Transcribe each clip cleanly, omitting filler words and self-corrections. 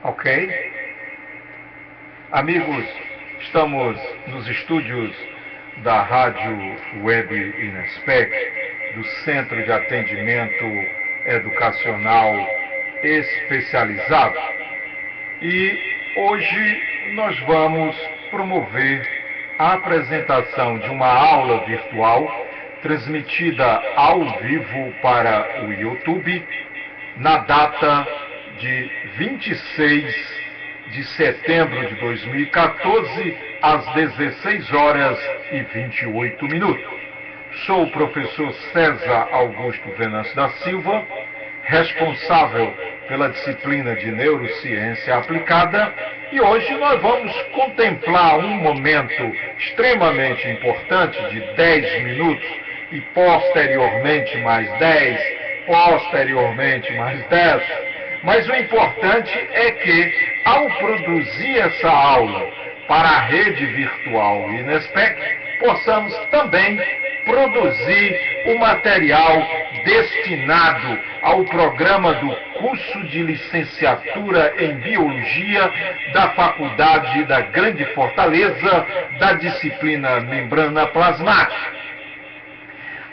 Ok? Amigos, estamos nos estúdios da Rádio Web Inespec, do Centro de Atendimento Educacional Especializado. E hoje nós vamos promover a apresentação de uma aula virtual transmitida ao vivo para o YouTube na data de 26 de setembro de 2014, às 16 horas e 28 minutos. Sou o professor César Augusto Venâncio da Silva, responsável pela disciplina de Neurociência Aplicada, e hoje nós vamos contemplar um momento extremamente importante de 10 minutos e posteriormente mais 10, posteriormente mais 10. Mas o importante é que, ao produzir essa aula para a rede virtual Inespec, possamos também produzir o material destinado ao programa do curso de licenciatura em Biologia da Faculdade da Grande Fortaleza, da disciplina Membrana Plasmática.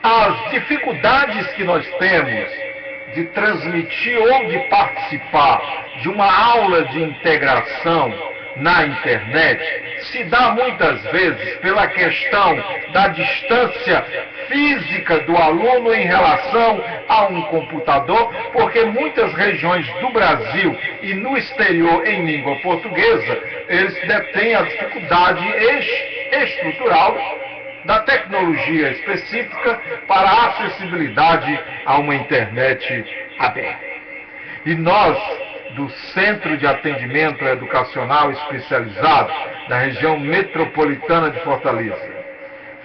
As dificuldades que nós temos de transmitir ou de participar de uma aula de integração na internet se dá muitas vezes pela questão da distância física do aluno em relação a um computador, porque muitas regiões do Brasil e no exterior em língua portuguesa, eles detêm a dificuldade estrutural da tecnologia específica para a acessibilidade a uma internet aberta. E nós, do Centro de Atendimento Educacional Especializado da região metropolitana de Fortaleza,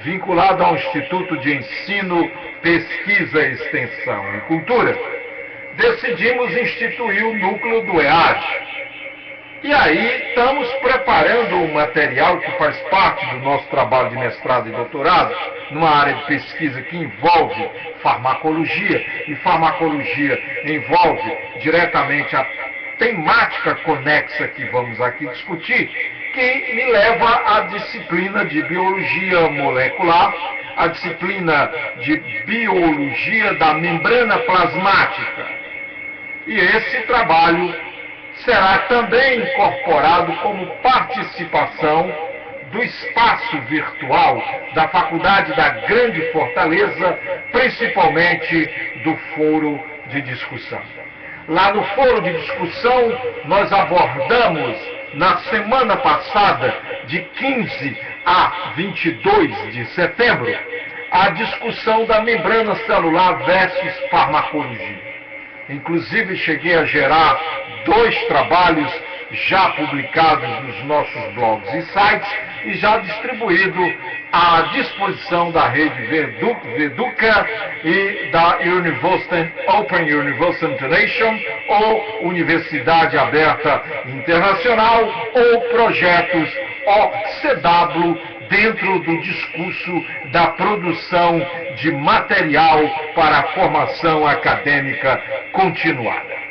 vinculado ao Instituto de Ensino, Pesquisa, Extensão e Cultura, decidimos instituir o núcleo do EAD. E aí estamos preparando um material que faz parte do nosso trabalho de mestrado e doutorado, numa área de pesquisa que envolve farmacologia, e farmacologia envolve diretamente a temática conexa que vamos aqui discutir, que me leva à disciplina de biologia molecular, a disciplina de biologia da membrana plasmática. E esse trabalho será também incorporado como participação do espaço virtual da Faculdade da Grande Fortaleza, principalmente do foro de discussão. Lá no foro de discussão, nós abordamos, na semana passada, de 15 a 22 de setembro, a discussão da membrana celular versus farmacologia. Inclusive, cheguei a gerar 2 trabalhos já publicados nos nossos blogs e sites e já distribuído à disposição da rede Veduca e da Open University International, ou Universidade Aberta Internacional, ou projetos OCW, dentro do discurso da produção de material para a formação acadêmica continuada.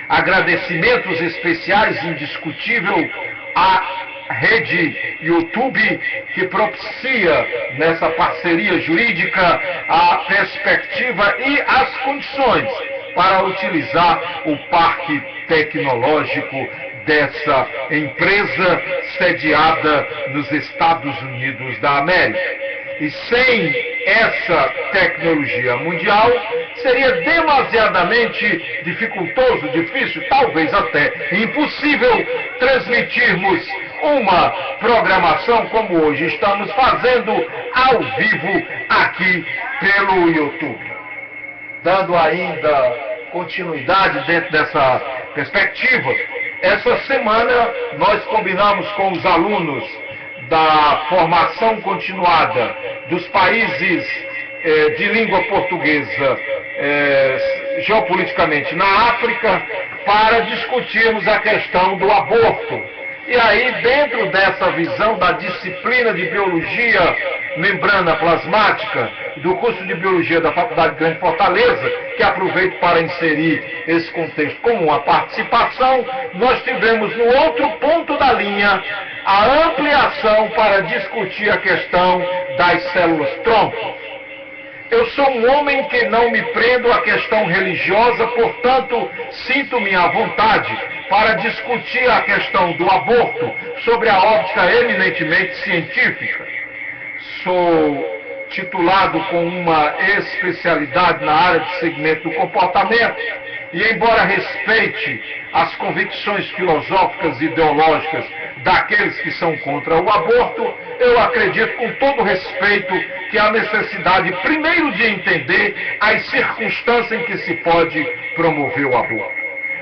Agradecimentos especiais indiscutível à rede YouTube, que propicia nessa parceria jurídica a perspectiva e as condições para utilizar o parque tecnológico dessa empresa sediada nos Estados Unidos da América. E sem essa tecnologia mundial, seria demasiadamente dificultoso, difícil, talvez até impossível, transmitirmos uma programação como hoje estamos fazendo ao vivo aqui pelo YouTube. Dando ainda continuidade dentro dessa perspectiva, essa semana nós combinamos com os alunos da formação continuada dos países de língua portuguesa geopoliticamente na África para discutirmos a questão do aborto. E aí, dentro dessa visão da disciplina de biologia membrana plasmática, do curso de Biologia da Faculdade de Grande Fortaleza, que aproveito para inserir esse contexto como uma participação, nós tivemos no outro ponto da linha a ampliação para discutir a questão das células tronco. Eu sou um homem que não me prendo à questão religiosa, portanto, sinto-me à vontade para discutir a questão do aborto sobre a óptica eminentemente científica. Sou titulado com uma especialidade na área de segmento do comportamento e, embora respeite as convicções filosóficas e ideológicas daqueles que são contra o aborto, eu acredito com todo respeito que há necessidade, primeiro, de entender as circunstâncias em que se pode promover o aborto.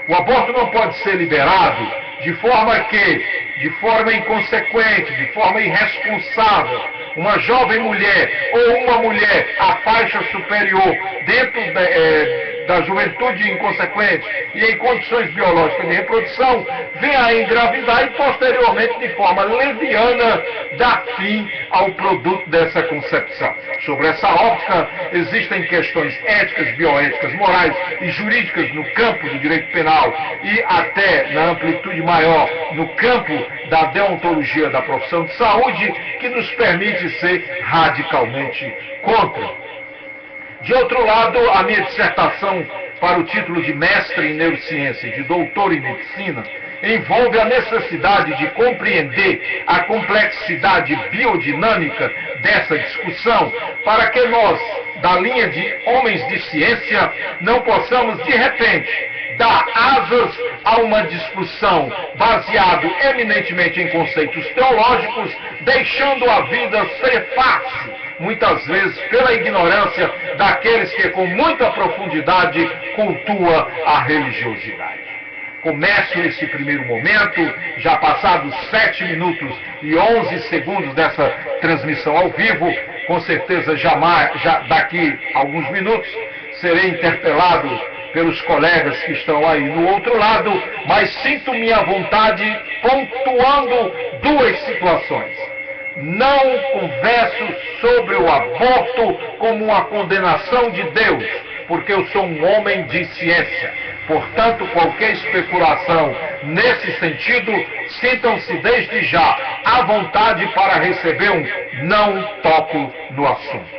O aborto não pode ser liberado de forma inconsequente, de forma irresponsável, uma jovem mulher ou uma mulher à faixa superior dentro da juventude inconsequente e em condições biológicas de reprodução, venha a engravidar e posteriormente, de forma leviana, dar fim ao produto dessa concepção. Sobre essa óptica, existem questões éticas, bioéticas, morais e jurídicas no campo do direito penal e até, na amplitude maior, no campo da deontologia da profissão de saúde, que nos permite ser radicalmente contra. De outro lado, a minha dissertação para o título de mestre em neurociência e de doutor em medicina envolve a necessidade de compreender a complexidade biodinâmica dessa discussão, para que nós, da linha de homens de ciência, não possamos, de repente, dar asas a uma discussão baseada eminentemente em conceitos teológicos, deixando a vida ser fácil, muitas vezes pela ignorância daqueles que com muita profundidade cultua a religiosidade. Começo esse primeiro momento, já passados 7 minutos e 11 segundos dessa transmissão ao vivo, com certeza já daqui a alguns minutos serei interpelado pelos colegas que estão aí no outro lado, mas sinto-me à vontade pontuando duas situações. Não converso sobre o aborto como uma condenação de Deus, porque eu sou um homem de ciência. Portanto, qualquer especulação nesse sentido, sintam-se desde já à vontade para receber um não toco no assunto.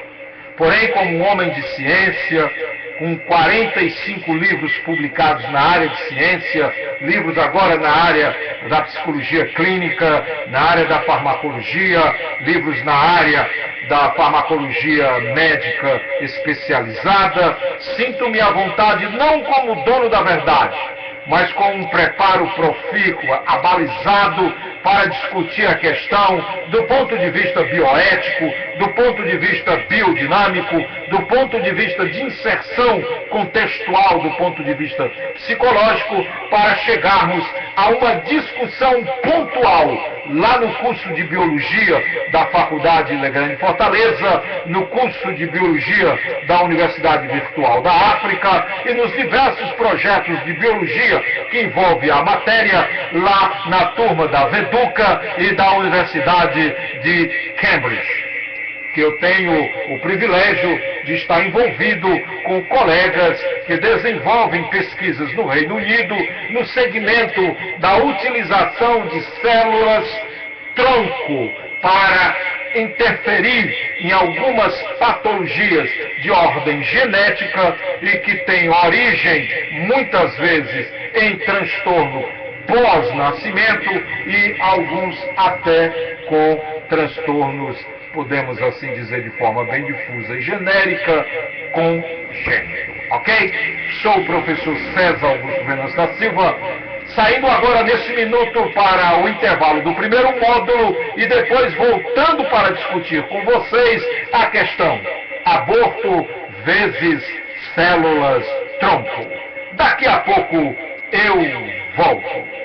Porém, como um homem de ciência, com 45 livros publicados na área de ciência, livros agora na área da psicologia clínica, na área da farmacologia, livros na área da farmacologia médica especializada, sinto-me à vontade não como dono da verdade, mas com um preparo profícuo, abalizado para discutir a questão do ponto de vista bioético, do ponto de vista biodinâmico, do ponto de vista de inserção contextual, do ponto de vista psicológico, para chegarmos a uma discussão pontual lá no curso de Biologia da Faculdade de Grande Fortaleza, no curso de Biologia da Universidade Virtual da África e nos diversos projetos de Biologia que envolve a matéria lá na turma da Veduca e da Universidade de Cambridge, que eu tenho o privilégio de estar envolvido com colegas que desenvolvem pesquisas no Reino Unido no segmento da utilização de células tronco para interferir em algumas patologias de ordem genética e que têm origem, muitas vezes, em transtorno pós-nascimento e alguns até com transtornos, podemos assim dizer de forma bem difusa e genérica, congênito. Ok? Sou o professor César Augusto Venâncio da Silva, saindo agora nesse minuto para o intervalo do primeiro módulo e depois voltando para discutir com vocês a questão aborto vezes células tronco. Daqui a pouco eu volto.